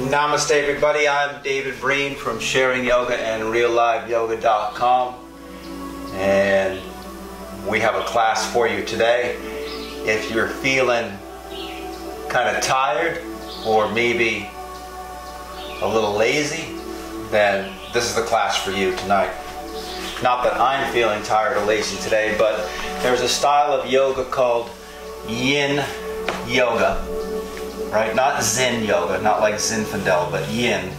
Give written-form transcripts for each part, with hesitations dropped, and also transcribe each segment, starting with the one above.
Namaste everybody, I'm David Breen from Sharing Yoga and RealLiveYoga.com, and we have a class for you today. If you're feeling kind of tired or maybe a little lazy, then this is the class for you tonight. Not that I'm feeling tired or lazy today, but there's a style of yoga called Yin Yoga. Right? Not Zen yoga, not like Zinfandel, but Yin.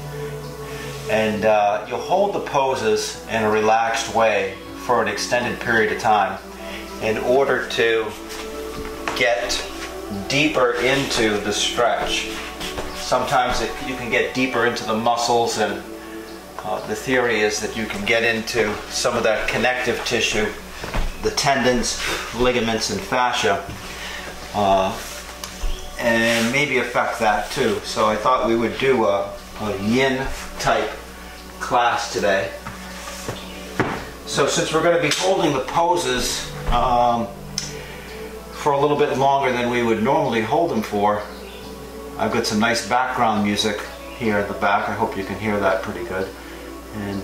And you'll hold the poses in a relaxed way for an extended period of time in order to get deeper into the stretch. Sometimes you can get deeper into the muscles, and the theory is that you can get into some of that connective tissue, the tendons, ligaments, and fascia. And maybe affect that too. So I thought we would do a yin type class today. So since we're going to be holding the poses for a little bit longer than we would normally hold them for, I've got some nice background music here in the back. I hope you can hear that pretty good. And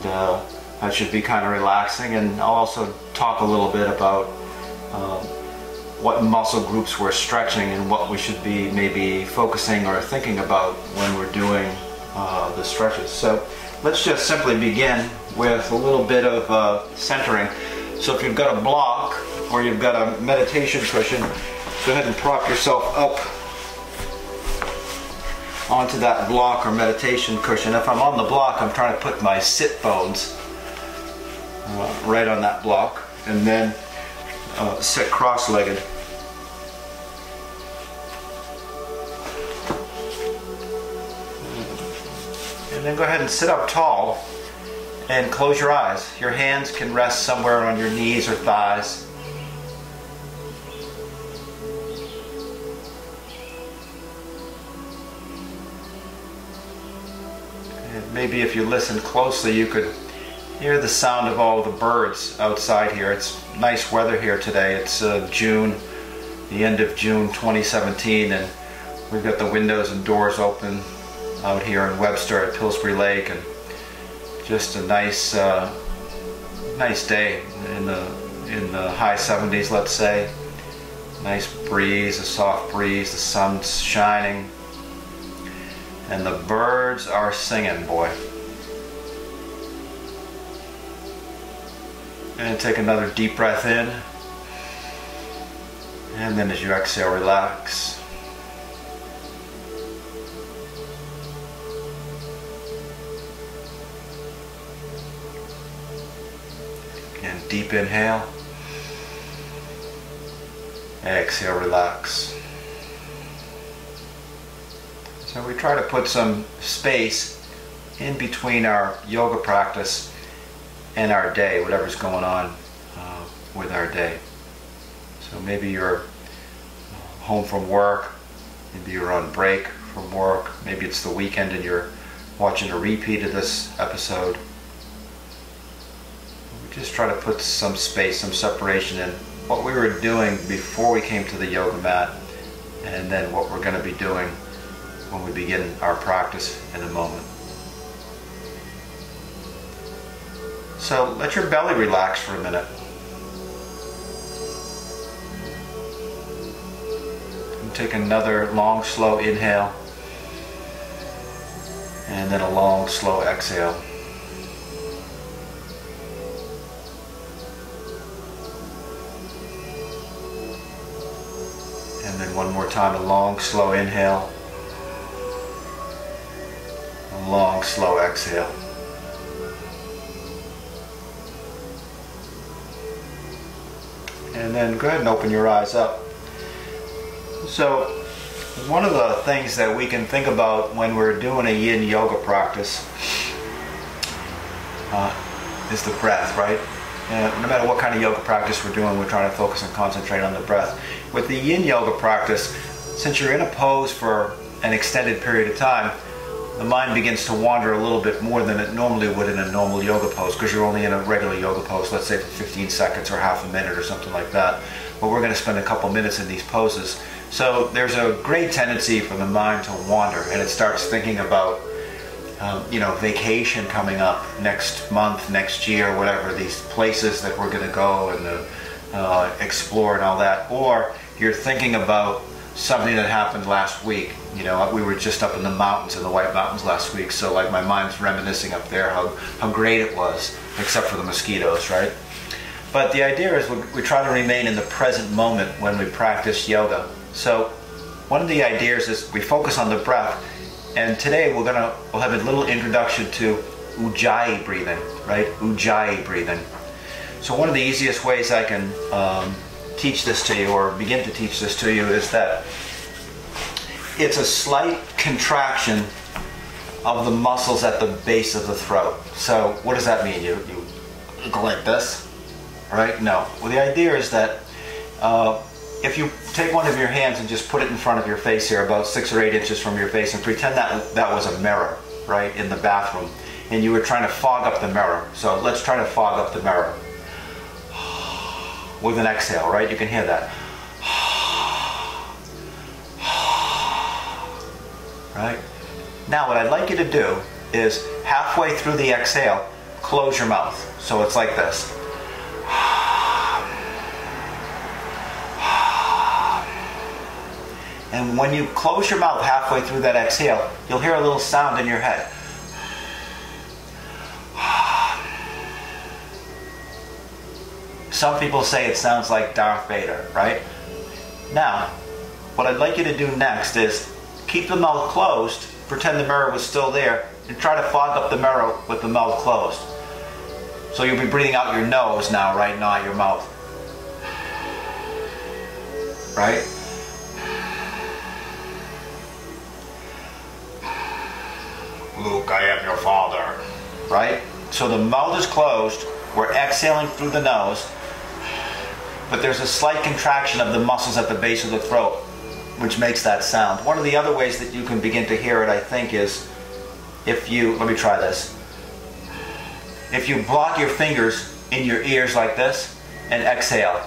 that should be kind of relaxing. And I'll also talk a little bit about what muscle groups we're stretching and what we should be maybe focusing or thinking about when we're doing the stretches. So let's just simply begin with a little bit of centering. So if you've got a block or you've got a meditation cushion, go ahead and prop yourself up onto that block or meditation cushion. If I'm on the block, I'm trying to put my sit bones right on that block, and then sit cross-legged. And then go ahead and sit up tall and close your eyes. Your hands can rest somewhere on your knees or thighs. And maybe if you listen closely, you could hear the sound of all the birds outside here. It's nice weather here today. It's June, the end of June 2017, and we've got the windows and doors open out here in Webster at Pillsbury Lake, and just a nice nice day in the high 70s, let's say. Nice breeze, a soft breeze, the sun's shining, and the birds are singing, boy. And take another deep breath in, and then as you exhale, relax. Again, deep inhale, exhale, relax. So we try to put some space in between our yoga practice and our day, whatever's going on with our day. So maybe you're home from work, maybe you're on break from work, maybe it's the weekend and you're watching a repeat of this episode. We just try to put some space, some separation in what we were doing before we came to the yoga mat, and then what we're going to be doing when we begin our practice in a moment. So let your belly relax for a minute. And take another long, slow inhale, and then a long, slow exhale. And then one more time, a long, slow inhale, a long, slow exhale. And then go ahead and open your eyes up. So one of the things that we can think about when we're doing a yin yoga practice is the breath, right? And no matter what kind of yoga practice we're doing, we're trying to focus and concentrate on the breath. With the yin yoga practice, since you're in a pose for an extended period of time, the mind begins to wander a little bit more than it normally would in a normal yoga pose, because you're only in a regular yoga pose, let's say for 15 seconds or half a minute or something like that. But we're going to spend a couple minutes in these poses. So there's a great tendency for the mind to wander, and it starts thinking about vacation coming up next month, next year, whatever, these places that we're going to go and explore and all that, or you're thinking about something that happened last week. We were just up in the mountains, in the White Mountains last week, so like my mind's reminiscing up there how great it was, except for the mosquitoes, right? But the idea is we try to remain in the present moment when we practice yoga. So one of the ideas is we focus on the breath, and today we'll have a little introduction to Ujjayi breathing, right? Ujjayi breathing. So one of the easiest ways I can teach this to you, or begin to teach this to you, is that it's a slight contraction of the muscles at the base of the throat. So what does that mean? You go like this, right? No. Well, the idea is that if you take one of your hands and just put it in front of your face here, about 6 or 8 inches from your face, and pretend that was a mirror, right, in the bathroom, and you were trying to fog up the mirror. So let's try to fog up the mirror with an exhale, right? You can hear that. Right? Now what I'd like you to do is halfway through the exhale, close your mouth. So it's like this. And when you close your mouth halfway through that exhale, you'll hear a little sound in your head. Some people say it sounds like Darth Vader, right? Now, what I'd like you to do next is keep the mouth closed, pretend the mirror was still there, and try to fog up the mirror with the mouth closed. So you'll be breathing out your nose now, right? Not your mouth. Right? Luke, I am your father. Right? So the mouth is closed, we're exhaling through the nose, but there's a slight contraction of the muscles at the base of the throat, which makes that sound. One of the other ways that you can begin to hear it, I think, is if you, let me try this. If you block your fingers in your ears like this and exhale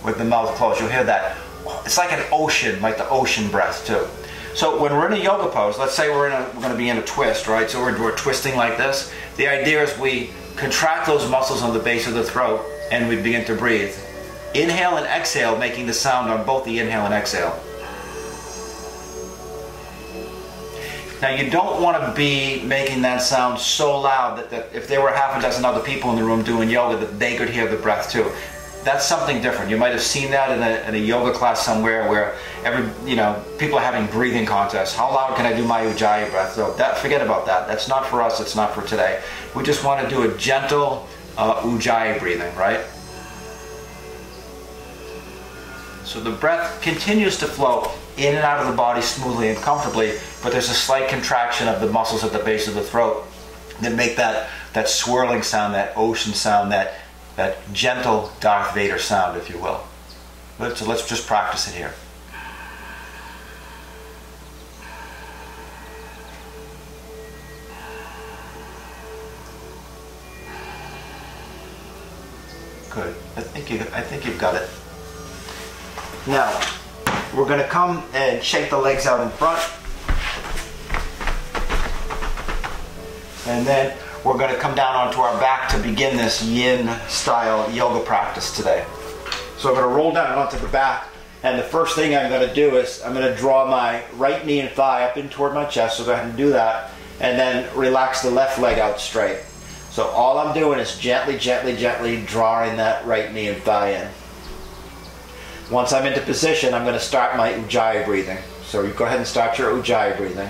with the mouth closed, you'll hear that. It's like an ocean, like the ocean breath too. So when we're in a yoga pose, let's say we're going to be in a twist, right? So we're twisting like this. The idea is we contract those muscles on the base of the throat and we begin to breathe. Inhale and exhale, making the sound on both the inhale and exhale. Now you don't want to be making that sound so loud that if there were half a dozen other people in the room doing yoga, that they could hear the breath too. That's something different. You might have seen that in a yoga class somewhere where people are having breathing contests. How loud can I do my Ujjayi breath? So forget about that. That's not for us. It's not for today. We just want to do a gentle Ujjayi breathing, right? So the breath continues to flow in and out of the body smoothly and comfortably, but there's a slight contraction of the muscles at the base of the throat that make that swirling sound, that ocean sound, that gentle Darth Vader sound, if you will. So let's just practice it here. Good. I think you've got it. Now, we're going to come and shake the legs out in front. And then we're going to come down onto our back to begin this yin style yoga practice today. So I'm going to roll down onto the back, and the first thing I'm going to do is I'm going to draw my right knee and thigh up in toward my chest, so go ahead and do that, and then relax the left leg out straight. So all I'm doing is gently, gently, gently drawing that right knee and thigh in. Once I'm into position, I'm going to start my Ujjayi breathing. So you go ahead and start your Ujjayi breathing.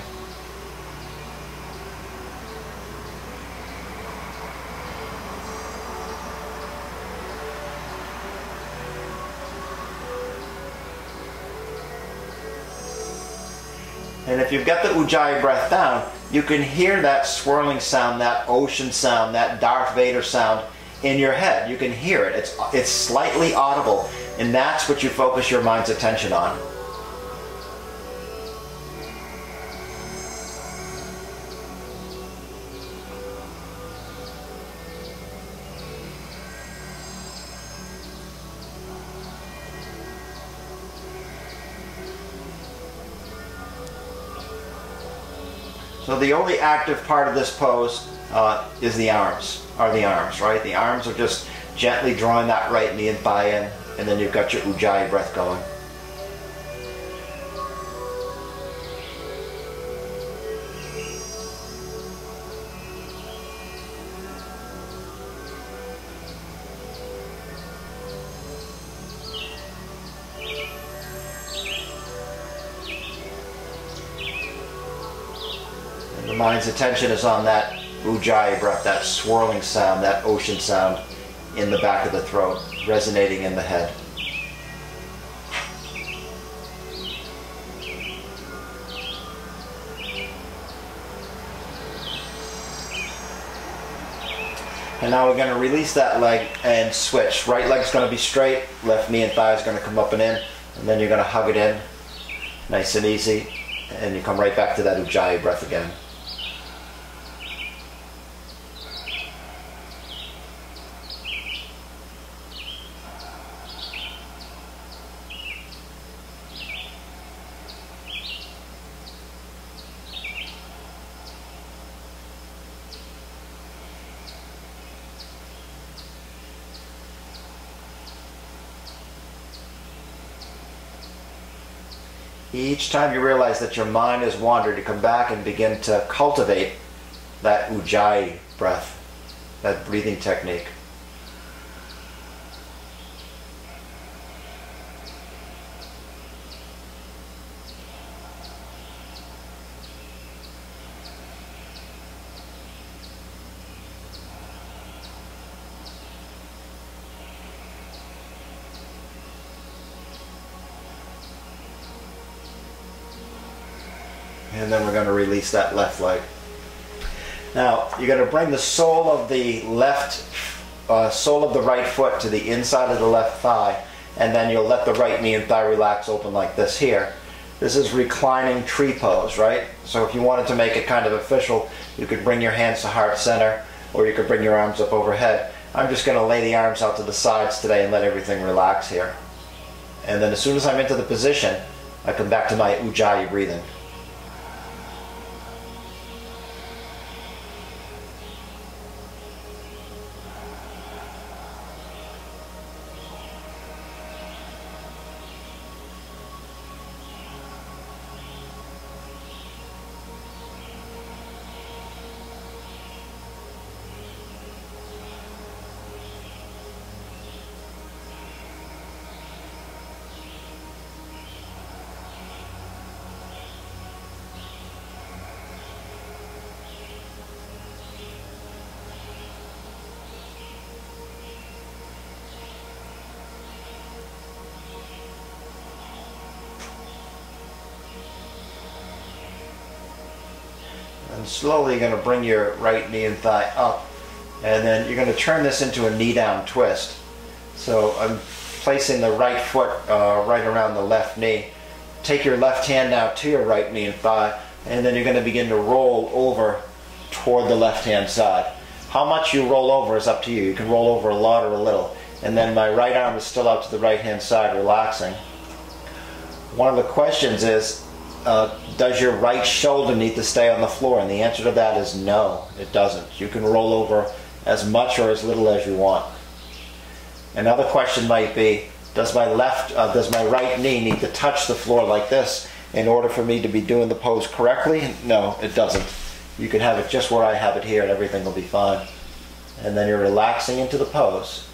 And if you've got the Ujjayi breath down, you can hear that swirling sound, that ocean sound, that Darth Vader sound in your head. You can hear it. It's slightly audible, and that's what you focus your mind's attention on. So the only active part of this pose is the arms, right? The arms are just gently drawing that right knee and thigh in, and then you've got your Ujjayi breath going. And the mind's attention is on that Ujjayi breath, that swirling sound, that ocean sound in the back of the throat, resonating in the head. And now we're going to release that leg and switch. Right leg's going to be straight, left knee and thigh is going to come up and in, and then you're going to hug it in, nice and easy, and you come right back to that Ujjayi breath again. Each time you realize that your mind has wandered, you come back and begin to cultivate that Ujjayi breath, that breathing technique. And then we're going to release that left leg. Now you're going to bring the sole of the right foot to the inside of the left thigh, and then you'll let the right knee and thigh relax open like this here. This is reclining tree pose, right? So if you wanted to make it kind of official, you could bring your hands to heart center, or you could bring your arms up overhead. I'm just going to lay the arms out to the sides today and let everything relax here. And then as soon as I'm into the position, I come back to my Ujjayi breathing. And slowly you're going to bring your right knee and thigh up, and then you're going to turn this into a knee down twist. So I'm placing the right foot right around the left knee. Take your left hand now to your right knee and thigh, and then you're going to begin to roll over toward the left hand side. How much you roll over is up to you. You can roll over a lot or a little. And then my right arm is still out to the right hand side, relaxing. One of the questions is, does your right shoulder need to stay on the floor? And the answer to that is no, it doesn't. You can roll over as much or as little as you want. Another question might be, does my right knee need to touch the floor like this in order for me to be doing the pose correctly? No, it doesn't. You can have it just where I have it here and everything will be fine. And then you're relaxing into the pose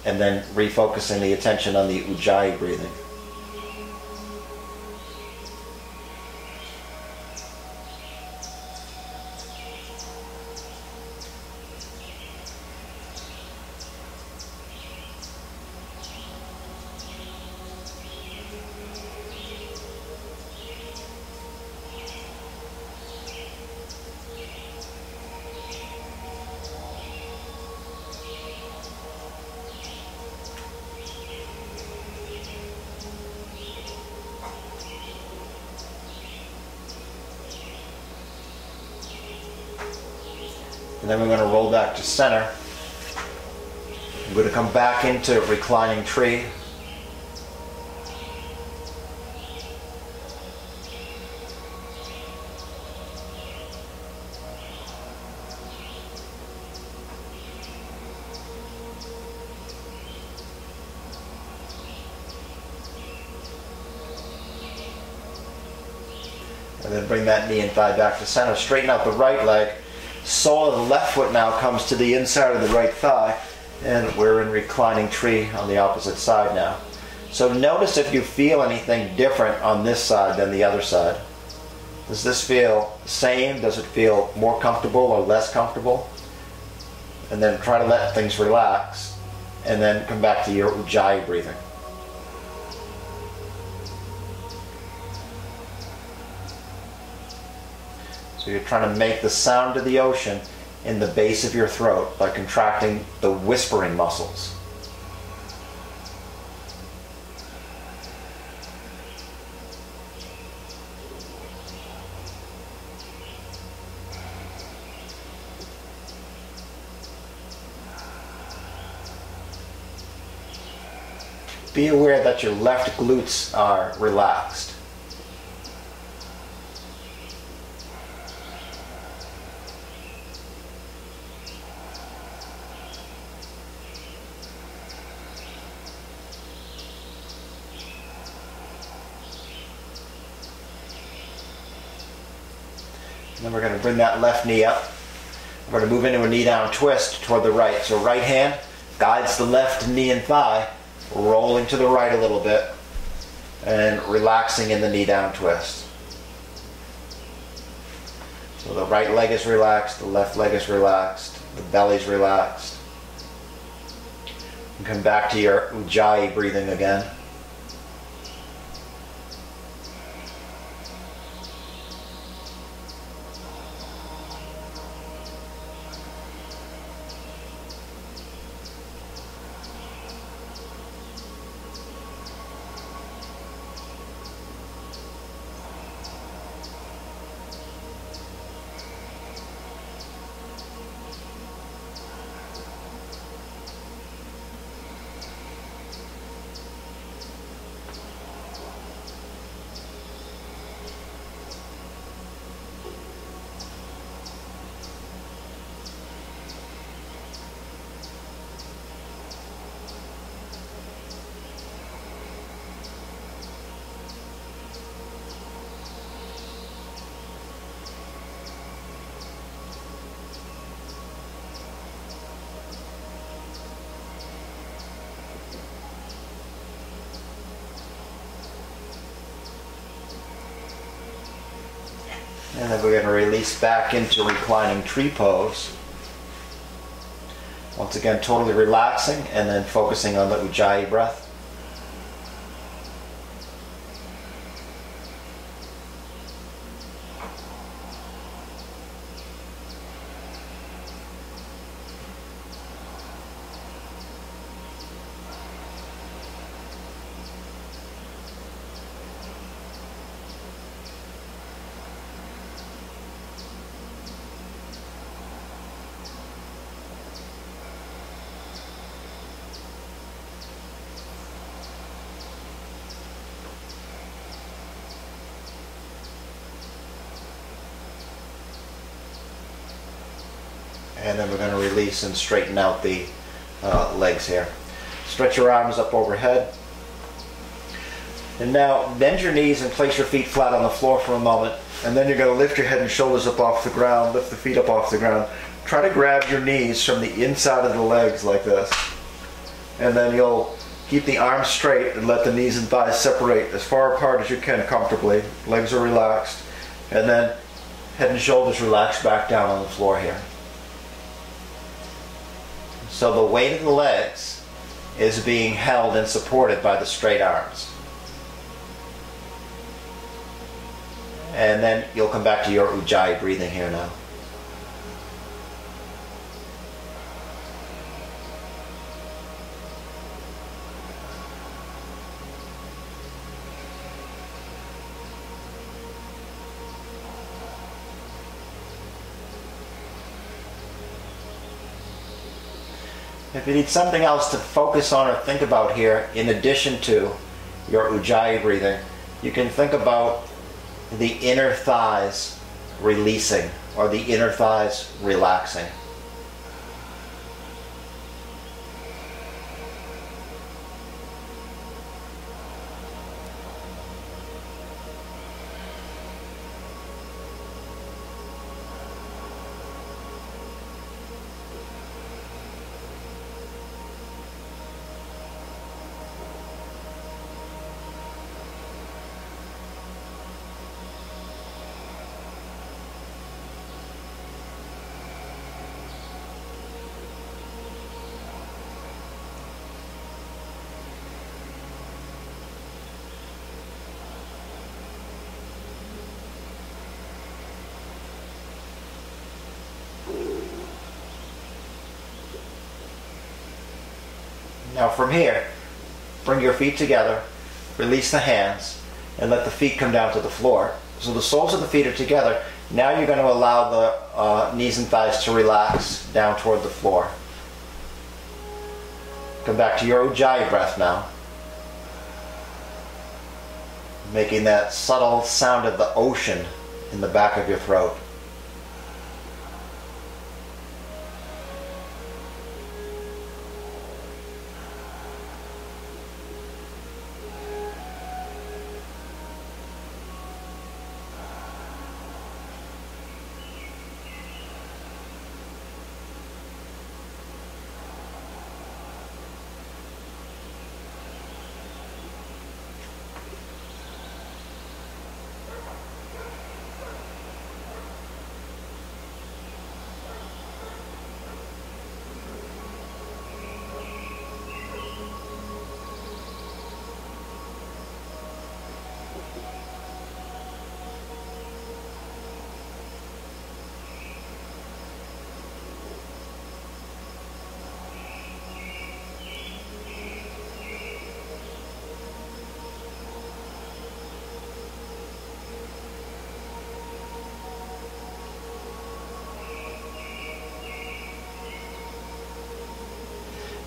and then refocusing the attention on the Ujjayi breathing. And then we're going to roll back to center. I'm going to come back into reclining tree. And then bring that knee and thigh back to center. Straighten out the right leg. Sole of the left foot now comes to the inside of the right thigh. And we're in reclining tree on the opposite side now. So notice if you feel anything different on this side than the other side. Does this feel the same? Does it feel more comfortable or less comfortable? And then try to let things relax. And then come back to your Ujjayi breathing. So you're trying to make the sound of the ocean in the base of your throat by contracting the whispering muscles. Be aware that your left glutes are relaxed. Then we're going to bring that left knee up. We're going to move into a knee down twist toward the right. So right hand guides the left knee and thigh, rolling to the right a little bit and relaxing in the knee down twist. So the right leg is relaxed, the left leg is relaxed, the belly's relaxed. And come back to your Ujjayi breathing again. And then we're going to release back into reclining tree pose. Once again, totally relaxing and then focusing on the Ujjayi breath. And then we're going to release and straighten out the legs here. Stretch your arms up overhead. And now bend your knees and place your feet flat on the floor for a moment. And then you're going to lift your head and shoulders up off the ground, lift the feet up off the ground. Try to grab your knees from the inside of the legs like this. And then you'll keep the arms straight and let the knees and thighs separate as far apart as you can comfortably. Legs are relaxed. And then head and shoulders relaxed back down on the floor here. So the weight of the legs is being held and supported by the straight arms. And then you'll come back to your Ujjayi breathing here now. If you need something else to focus on or think about here, in addition to your Ujjayi breathing, you can think about the inner thighs releasing or the inner thighs relaxing. Now from here, bring your feet together, release the hands, and let the feet come down to the floor. So the soles of the feet are together. Now you're going to allow the knees and thighs to relax down toward the floor. Come back to your Ujjayi breath now. Making that subtle sound of the ocean in the back of your throat.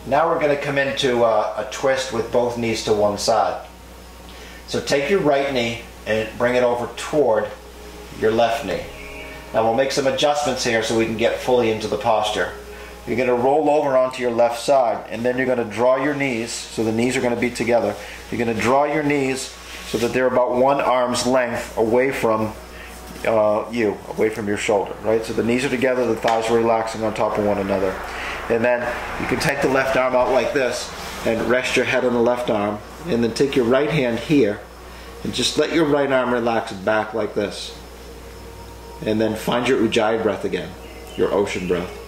Now we're going to come into a twist with both knees to one side. So take your right knee and bring it over toward your left knee. Now we'll make some adjustments here so we can get fully into the posture. You're going to roll over onto your left side, and then you're going to draw your knees, so the knees are going to be together. You're going to draw your knees so that they're about 1 arm's length away from away from your shoulder, right? So the knees are together, the thighs are relaxing on top of one another. And then you can take the left arm out like this and rest your head on the left arm, and then take your right hand here and just let your right arm relax back like this. And then find your Ujjayi breath again, your ocean breath.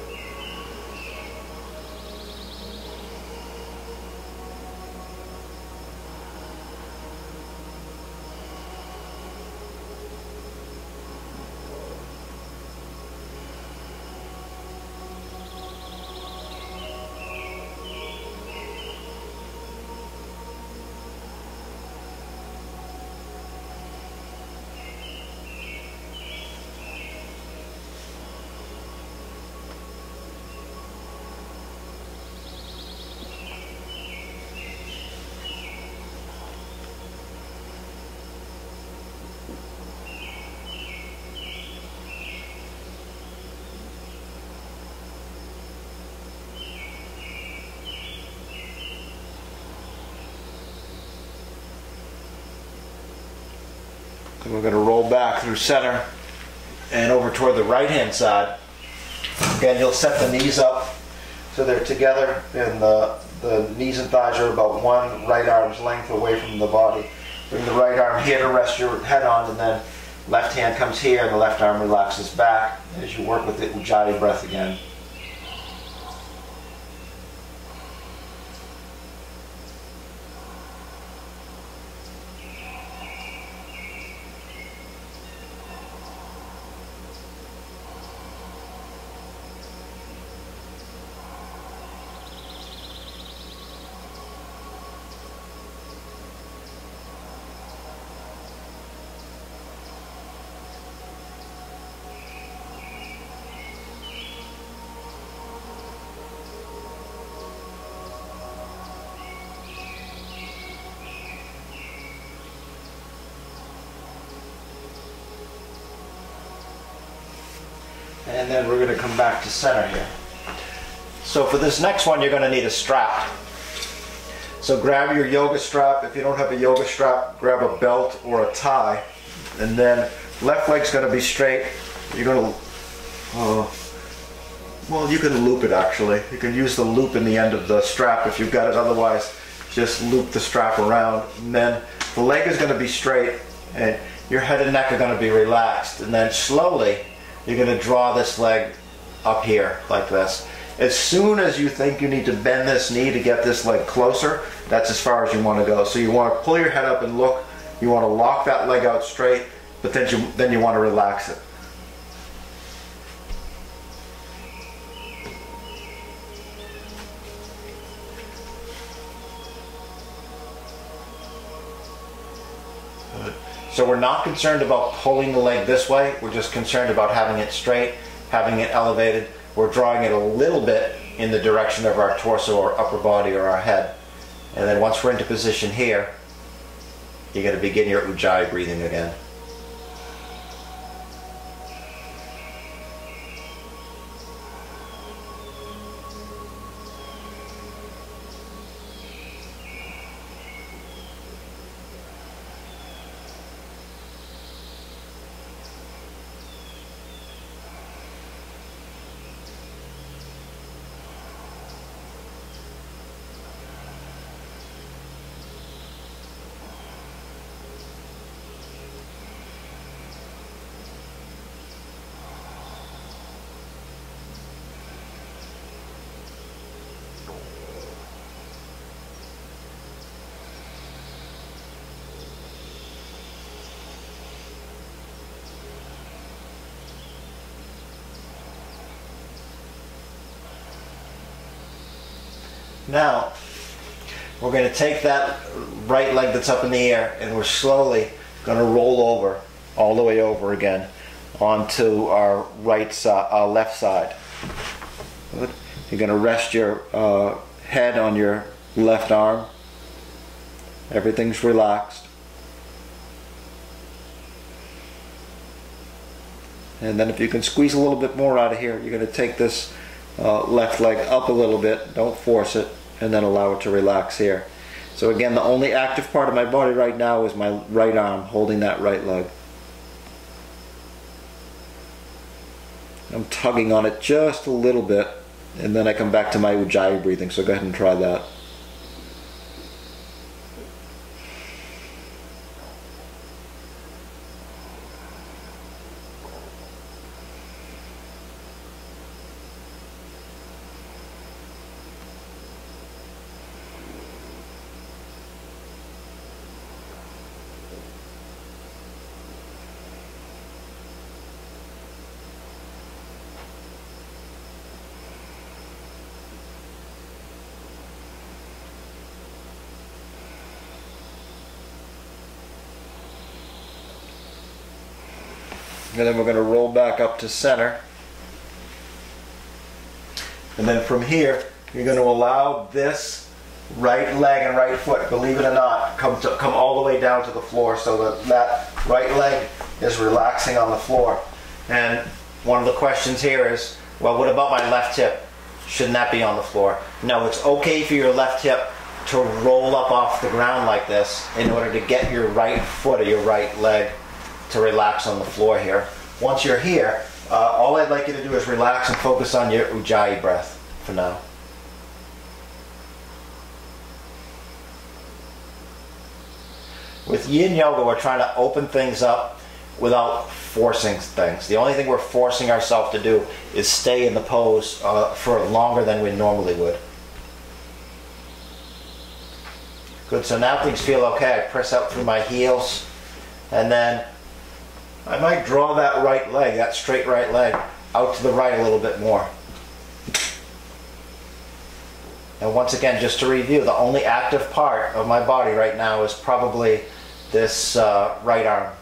And we're going to roll back through center and over toward the right hand side. Again, you'll set the knees up so they're together, and the knees and thighs are about 1 right arm's length away from the body. Bring the right arm here to rest your head on, and then left hand comes here and the left arm relaxes back as you work with the Ujjayi breath again. And then we're going to come back to center here. So for this next one, you're going to need a strap. So grab your yoga strap. If you don't have a yoga strap, grab a belt or a tie. And then left leg's going to be straight. You're going to, well, you can loop it actually. You can use the loop in the end of the strap if you've got it. Otherwise, just loop the strap around. And then the leg is going to be straight, and your head and neck are going to be relaxed. And then slowly, you're going to draw this leg up here like this. As soon as you think you need to bend this knee to get this leg closer, that's as far as you want to go. So you want to pull your head up and look. You want to lock that leg out straight, but then you want to relax it. So we're not concerned about pulling the leg this way. We're just concerned about having it straight, having it elevated. We're drawing it a little bit in the direction of our torso or upper body or our head. And then once we're into position here, you're going to begin your Ujjayi breathing again. Now, we're going to take that right leg that's up in the air and we're slowly going to roll over, all the way over again, onto our left side. Good. You're going to rest your head on your left arm. Everything's relaxed. And then if you can squeeze a little bit more out of here, you're going to take this left leg up a little bit, don't force it, and then allow it to relax here. So again, the only active part of my body right now is my right arm holding that right leg. I'm tugging on it just a little bit, and then I come back to my Ujjayi breathing, so go ahead and try that. And then we're going to roll back up to center. And then from here, you're going to allow this right leg and right foot, believe it or not, come all the way down to the floor so that that right leg is relaxing on the floor. And one of the questions here is, well, what about my left hip? Shouldn't that be on the floor? No, it's okay for your left hip to roll up off the ground like this in order to get your right foot or your right leg to relax on the floor here. Once you're here, all I'd like you to do is relax and focus on your Ujjayi breath for now. With Yin Yoga, we're trying to open things up without forcing things. The only thing we're forcing ourselves to do is stay in the pose for longer than we normally would. Good, so now things feel okay. I press up through my heels, and then I might draw that right leg, that straight right leg, out to the right a little bit more. And once again, just to review, the only active part of my body right now is probably this right arm.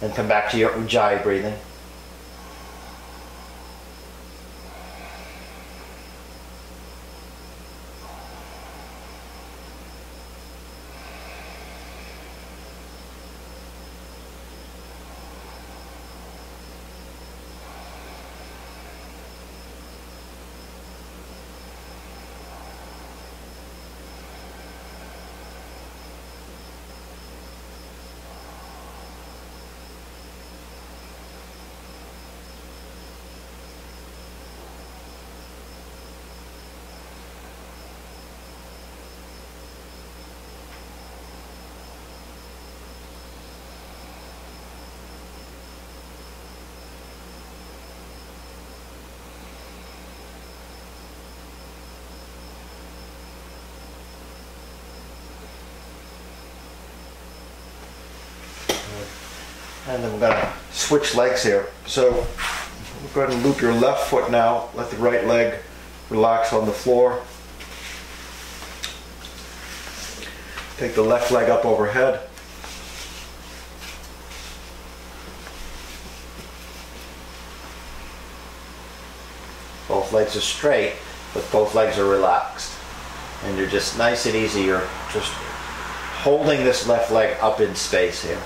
And come back to your Ujjayi breathing. And then we're going to switch legs here. So go ahead and loop your left foot now. Let the right leg relax on the floor. Take the left leg up overhead. Both legs are straight, but both legs are relaxed. And you're just nice and easy. You're just holding this left leg up in space here.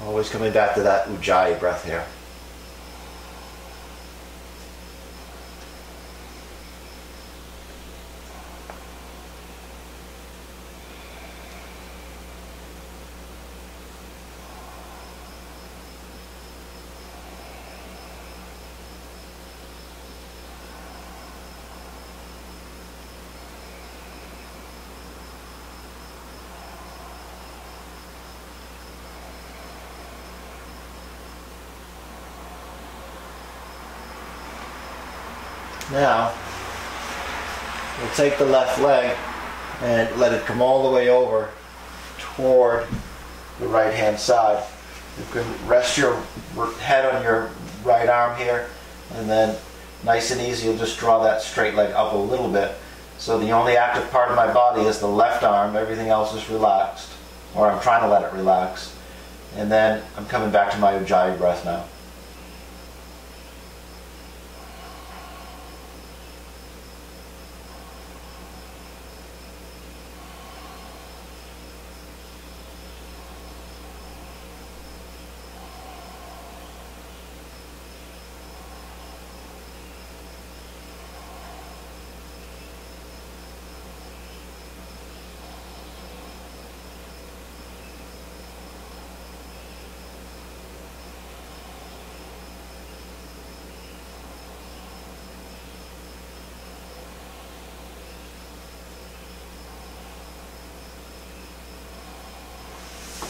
Always coming back to that Ujjayi breath here. Now, we'll take the left leg and let it come all the way over toward the right hand side. You can rest your head on your right arm here, and then nice and easy you'll just draw that straight leg up a little bit. So the only active part of my body is the left arm, everything else is relaxed, or I'm trying to let it relax. And then I'm coming back to my Ujjayi breath now.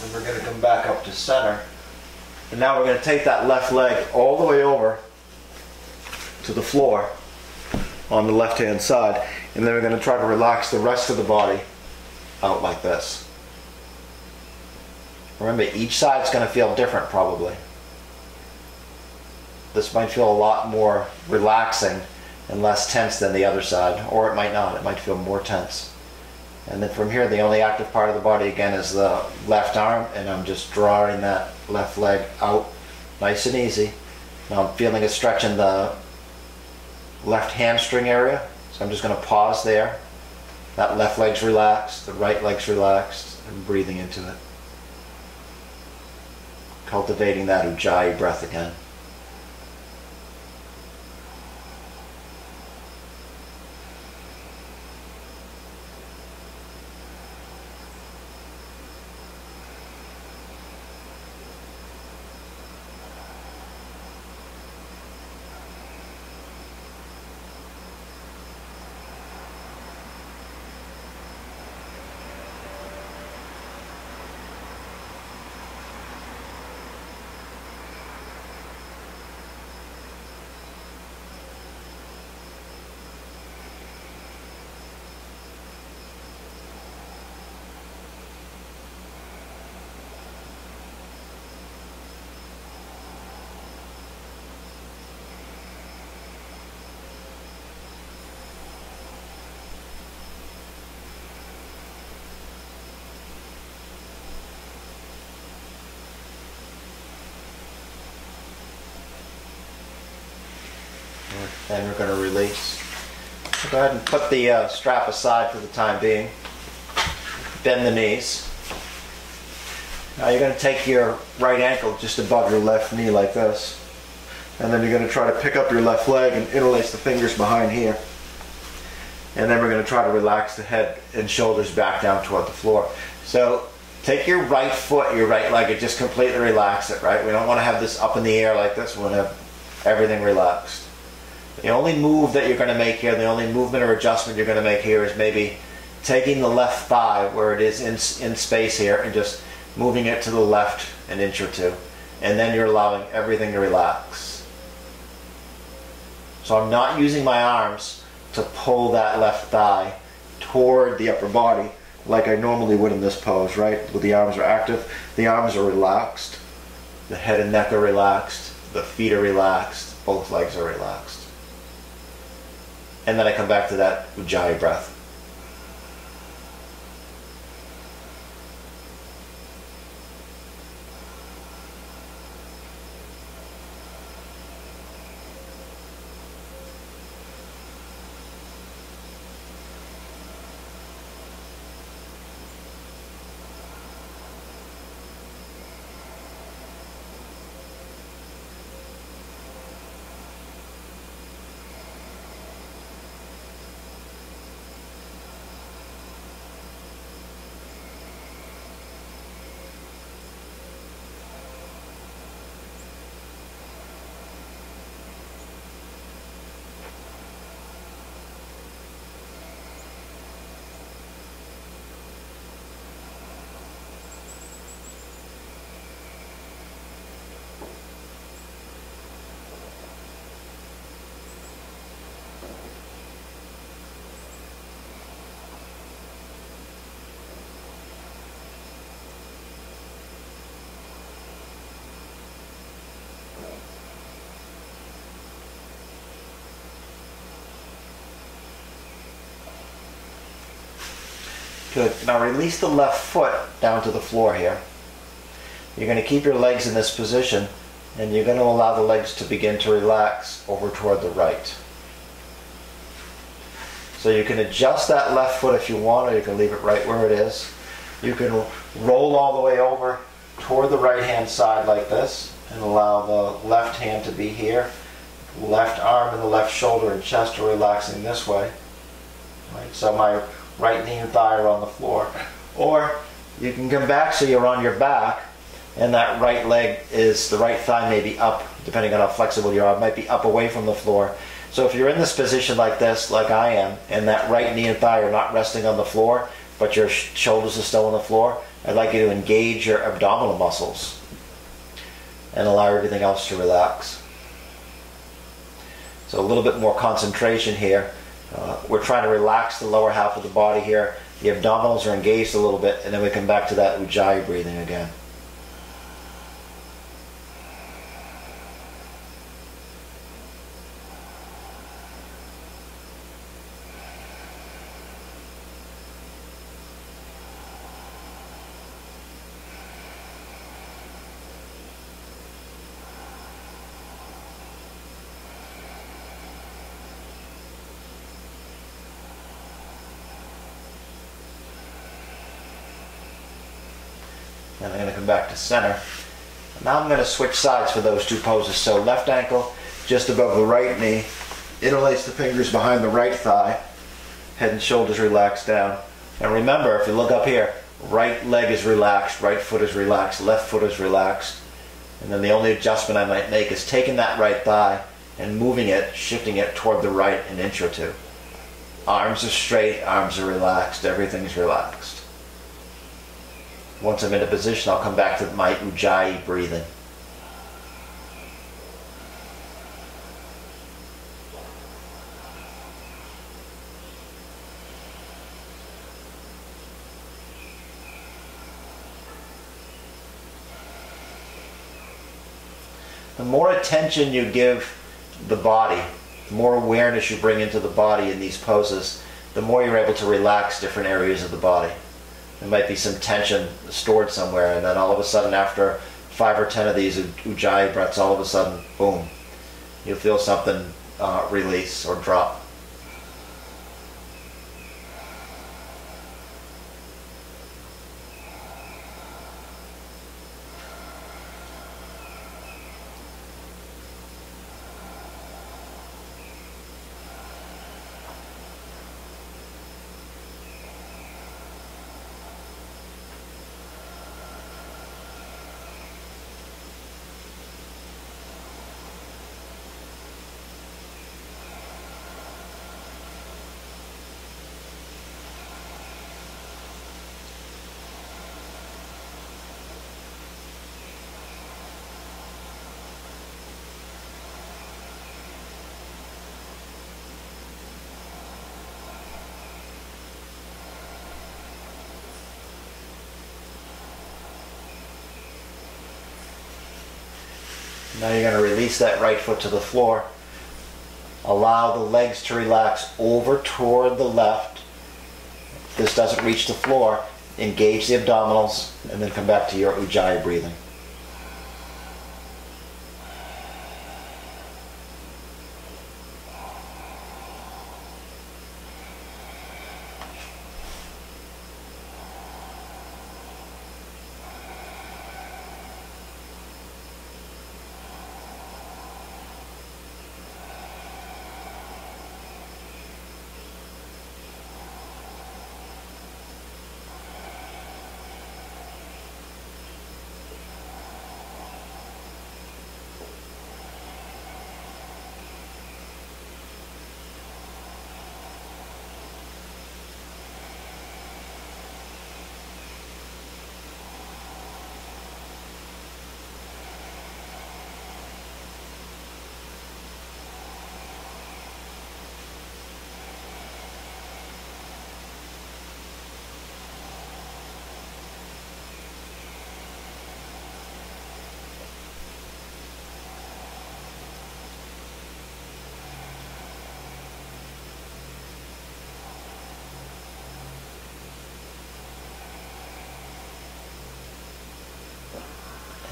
And we're going to come back up to center. And now we're going to take that left leg all the way over to the floor on the left hand side. And then we're going to try to relax the rest of the body out like this. Remember, each side's going to feel different probably. This might feel a lot more relaxing and less tense than the other side, or it might not. It might feel more tense. And then from here, the only active part of the body again is the left arm, and I'm just drawing that left leg out nice and easy. Now I'm feeling a stretch in the left hamstring area, so I'm just going to pause there. That left leg's relaxed, the right leg's relaxed, and breathing into it. Cultivating that Ujjayi breath again. Then we're going to release. So go ahead and put the strap aside for the time being. Bend the knees. Now you're going to take your right ankle just above your left knee like this. And then you're going to try to pick up your left leg and interlace the fingers behind here. And then we're going to try to relax the head and shoulders back down toward the floor. So take your right foot, your right leg, and just completely relax it, right? We don't want to have this up in the air like this. We want to have everything relaxed. The only move that you're going to make here, the only movement or adjustment you're going to make here is maybe taking the left thigh where it is in space here and just moving it to the left an inch or two. And then you're allowing everything to relax. So I'm not using my arms to pull that left thigh toward the upper body like I normally would in this pose, right? Where the arms are active, the arms are relaxed. The head and neck are relaxed. The feet are relaxed. Both legs are relaxed. And then I come back to that Ujjayi breath. Good. Now release the left foot down to the floor here. You're going to keep your legs in this position, and you're going to allow the legs to begin to relax over toward the right. So you can adjust that left foot if you want, or you can leave it right where it is. You can roll all the way over toward the right hand side like this, and allow the left hand to be here. Left arm and the left shoulder and chest are relaxing this way. Right? So my right knee and thigh are on the floor. Or you can come back so you're on your back, and that right leg is, the right thigh may be up, depending on how flexible you are, it might be up away from the floor. So if you're in this position like this, like I am, and that right knee and thigh are not resting on the floor, but your shoulders are still on the floor, I'd like you to engage your abdominal muscles and allow everything else to relax. So a little bit more concentration here. We're trying to relax the lower half of the body here. The abdominals are engaged a little bit, and then we come back to that Ujjayi breathing again. And I'm going to come back to center. Now I'm going to switch sides for those two poses. So left ankle just above the right knee. Interlace the fingers behind the right thigh. Head and shoulders relaxed down. And remember, if you look up here, right leg is relaxed, right foot is relaxed, left foot is relaxed. And then the only adjustment I might make is taking that right thigh and moving it, shifting it toward the right an inch or two. Arms are straight, arms are relaxed, everything's relaxed. Once I'm in a position, I'll come back to my Ujjayi breathing. The more attention you give the body, the more awareness you bring into the body in these poses, the more you're able to relax different areas of the body. There might be some tension stored somewhere, and then all of a sudden after 5 or 10 of these Ujjayi breaths, all of a sudden, boom, you'll feel something release or drop. Now you're going to release that right foot to the floor. Allow the legs to relax over toward the left. If this doesn't reach the floor, engage the abdominals and then come back to your Ujjayi breathing.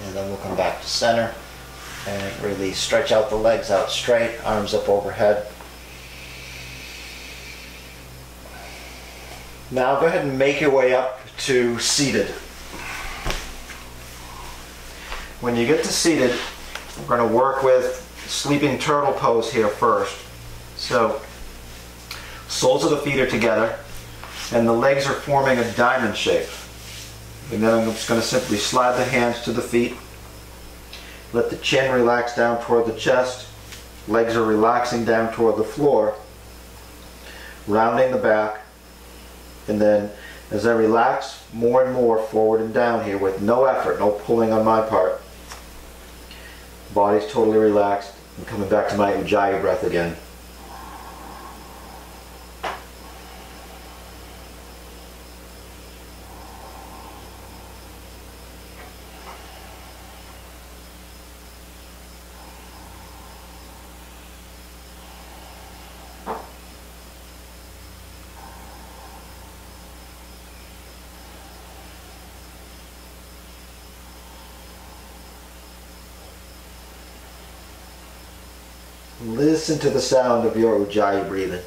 And then we'll come back to center and release. Stretch out the legs out straight, arms up overhead. Now go ahead and make your way up to seated. When you get to seated, we're going to work with sleeping turtle pose here first. So soles of the feet are together and the legs are forming a diamond shape. And then I'm just going to simply slide the hands to the feet. Let the chin relax down toward the chest. Legs are relaxing down toward the floor. Rounding the back. And then as I relax, more and more forward and down here with no effort, no pulling on my part. Body's totally relaxed. I'm coming back to my Ujjayi breath again. Listen to the sound of your Ujjayi breathing.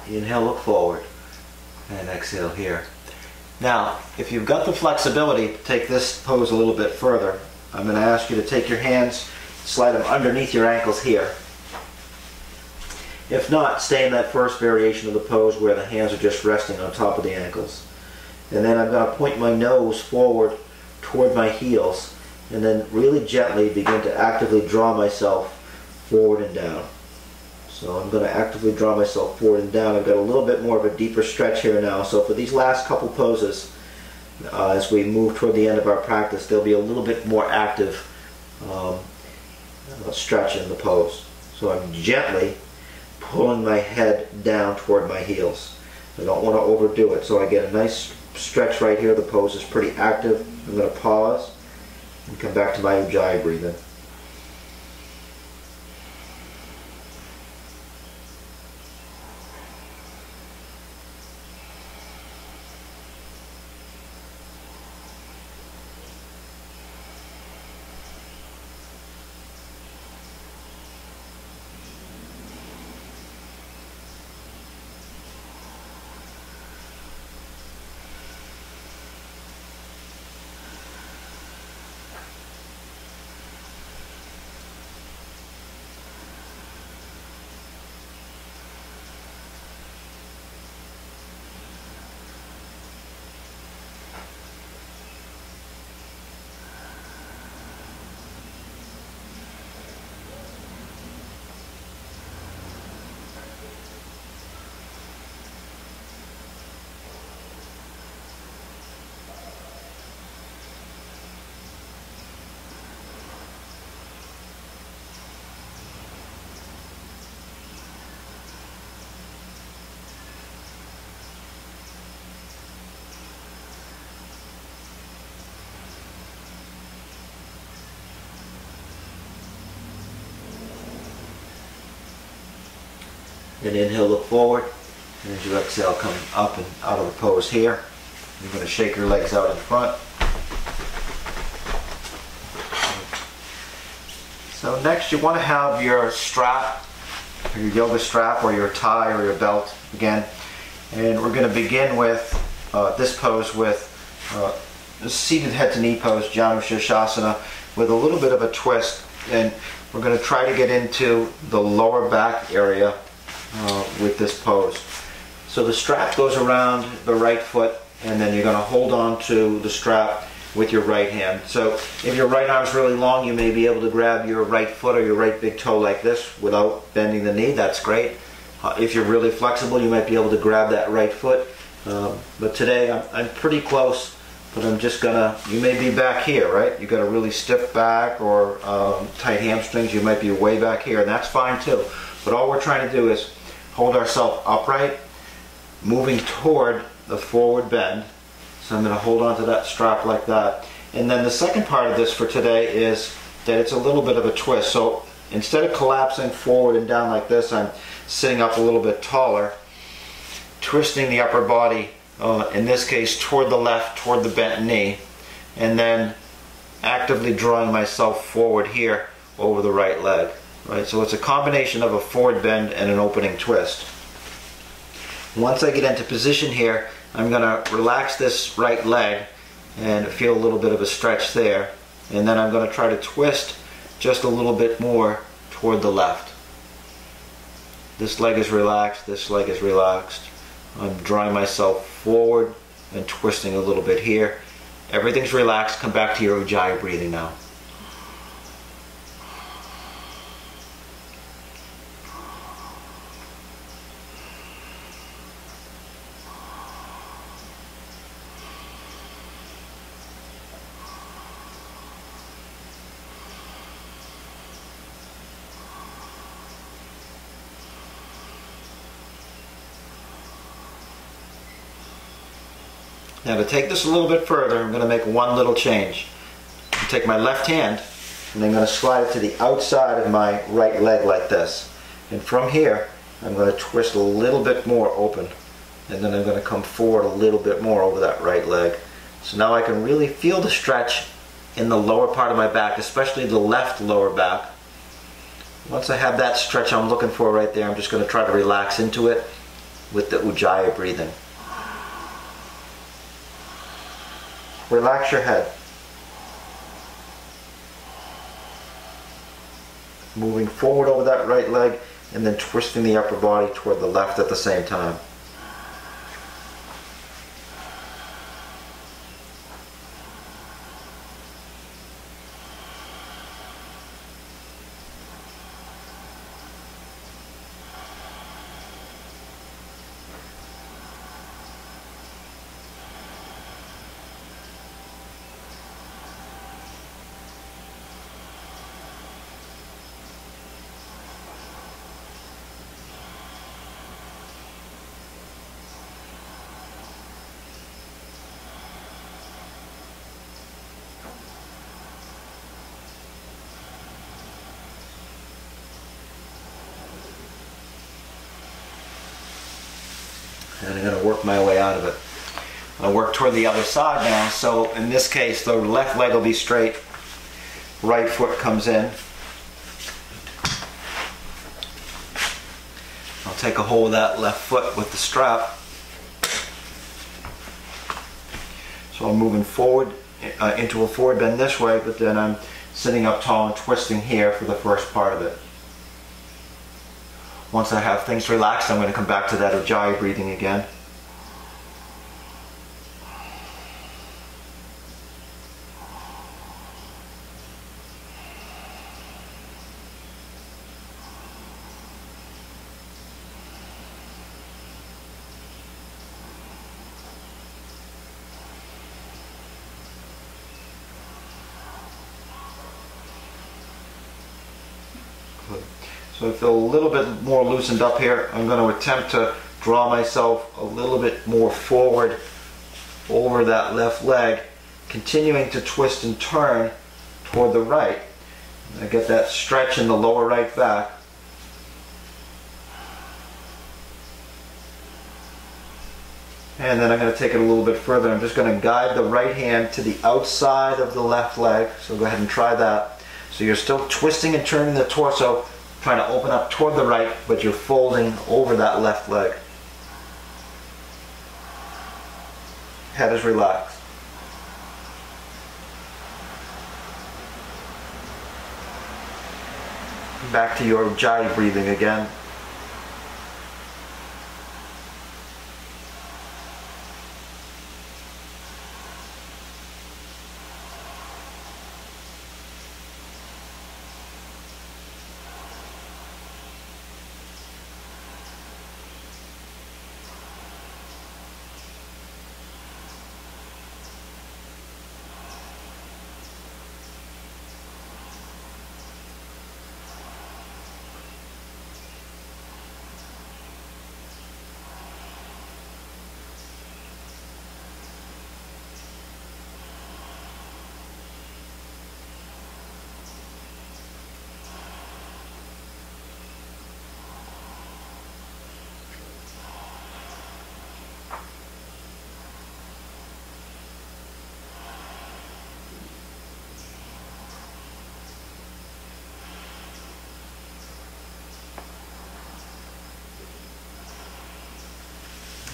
Inhale, look forward, and exhale here. Now, if you've got the flexibility to take this pose a little bit further, I'm going to ask you to take your hands, slide them underneath your ankles here. If not, stay in that first variation of the pose where the hands are just resting on top of the ankles. And then I'm going to point my nose forward toward my heels, and then really gently begin to actively draw myself forward and down. So I'm going to actively draw myself forward and down. I've got a little bit more of a deeper stretch here now. So for these last couple poses, as we move toward the end of our practice, there'll be a little bit more active stretch in the pose. So I'm gently pulling my head down toward my heels. I don't want to overdo it. So I get a nice stretch right here. The pose is pretty active. I'm going to pause and come back to my Ujjayi breathing. Then inhale, look forward. And as you exhale, come up and out of the pose here. You're going to shake your legs out in front. So next you want to have your strap, or your yoga strap, or your tie, or your belt again. And we're going to begin with this pose with the seated head to knee pose, Janu Shirshasana, with a little bit of a twist. And we're going to try to get into the lower back area with this pose. So the strap goes around the right foot, and then you're going to hold on to the strap with your right hand. So if your right arm's really long, you may be able to grab your right foot or your right big toe like this without bending the knee. That's great. If you're really flexible, you might be able to grab that right foot. But today I'm pretty close, but I'm just gonna, you may be back here, right? You got a really stiff back or tight hamstrings, you might be way back here, and that's fine too. But all we're trying to do is hold ourselves upright, moving toward the forward bend. So I'm going to hold on to that strap like that. And then the second part of this for today is that it's a little bit of a twist. So instead of collapsing forward and down like this, I'm sitting up a little bit taller, twisting the upper body, in this case toward the left, toward the bent knee, and then actively drawing myself forward here over the right leg. Right? So it's a combination of a forward bend and an opening twist. Once I get into position here, I'm going to relax this right leg and feel a little bit of a stretch there. And then I'm going to try to twist just a little bit more toward the left. This leg is relaxed, this leg is relaxed. I'm drawing myself forward and twisting a little bit here. Everything's relaxed. Come back to your Ujjayi breathing now. Now to take this a little bit further, I'm going to make one little change. I'll take my left hand and I'm going to slide it to the outside of my right leg like this. And from here, I'm going to twist a little bit more open. And then I'm going to come forward a little bit more over that right leg. So now I can really feel the stretch in the lower part of my back, especially the left lower back. Once I have that stretch I'm looking for right there, I'm just going to try to relax into it with the Ujjayi breathing. Relax your head. Moving forward over that right leg and then twisting the upper body toward the left at the same time. And I'm going to work my way out of it. I'll work toward the other side now. So in this case, the left leg will be straight. Right foot comes in. I'll take a hold of that left foot with the strap. So I'm moving forward into a forward bend this way, but then I'm sitting up tall and twisting here for the first part of it. Once I have things relaxed, I'm going to come back to that Ujjayi breathing again. So I feel a little bit more loosened up here. I'm going to attempt to draw myself a little bit more forward over that left leg, continuing to twist and turn toward the right. I get that stretch in the lower right back. And then I'm going to take it a little bit further. I'm just going to guide the right hand to the outside of the left leg. So go ahead and try that. So you're still twisting and turning the torso, trying to open up toward the right, but you're folding over that left leg. Head is relaxed. Back to your Ujjayi breathing again.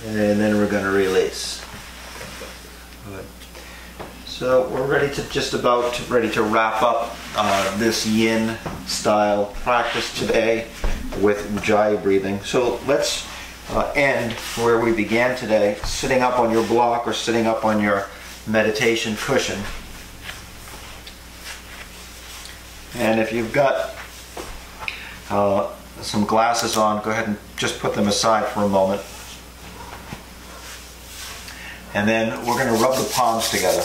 And then we're going to release. Good. So we're ready to wrap up this yin style practice today with Ujjayi breathing. So let's end where we began today, sitting up on your block or sitting up on your meditation cushion. And if you've got some glasses on, go ahead and just put them aside for a moment. And then we're going to rub the palms together.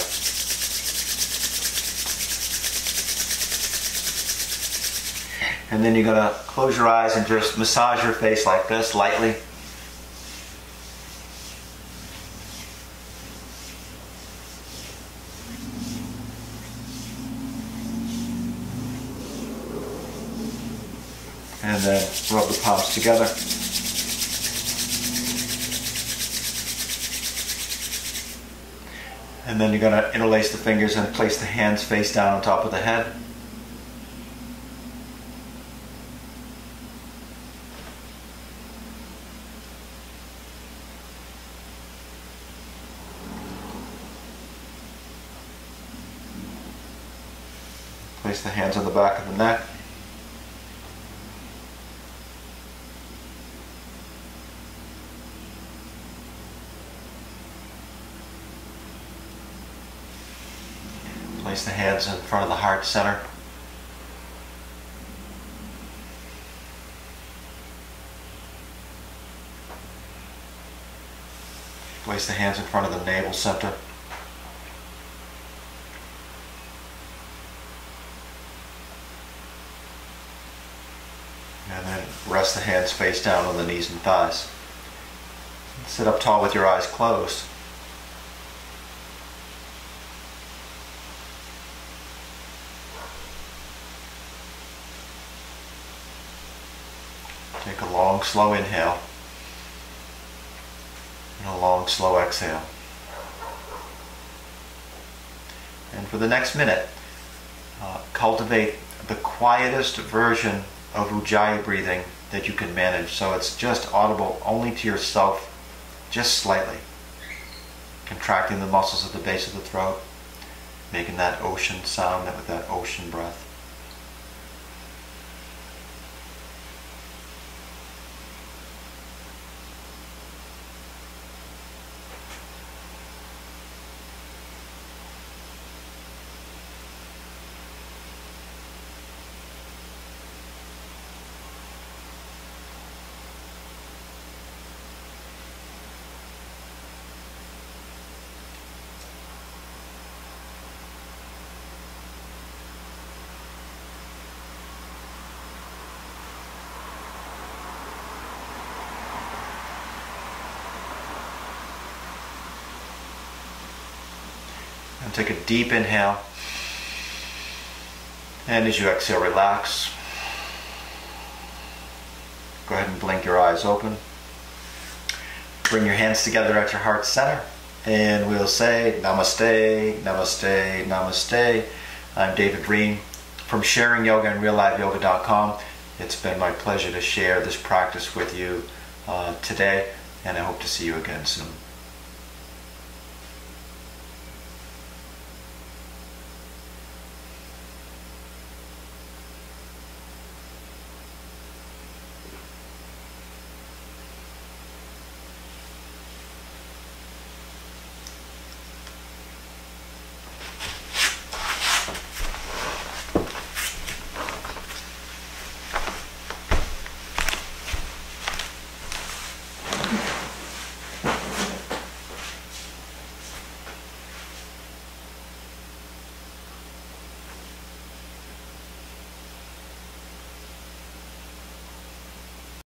And then you're going to close your eyes and just massage your face like this, lightly. And then rub the palms together. And then you're going to interlace the fingers and place the hands face down on top of the head. Place the hands on the back of the neck. Place the hands in front of the heart center. Place the hands in front of the navel center. And then rest the hands face down on the knees and thighs. Sit up tall with your eyes closed. Take a long, slow inhale and a long, slow exhale. And for the next minute, cultivate the quietest version of Ujjayi breathing that you can manage. So it's just audible only to yourself, just slightly. Contracting the muscles at the base of the throat, making that ocean sound with that ocean breath. And take a deep inhale. And as you exhale, relax. Go ahead and blink your eyes open. bring your hands together at your heart center, and we'll say Namaste, Namaste, Namaste. I'm David Breen from SharingYogaAndRealLifeYoga.com. It's been my pleasure to share this practice with you today, and I hope to see you again soon.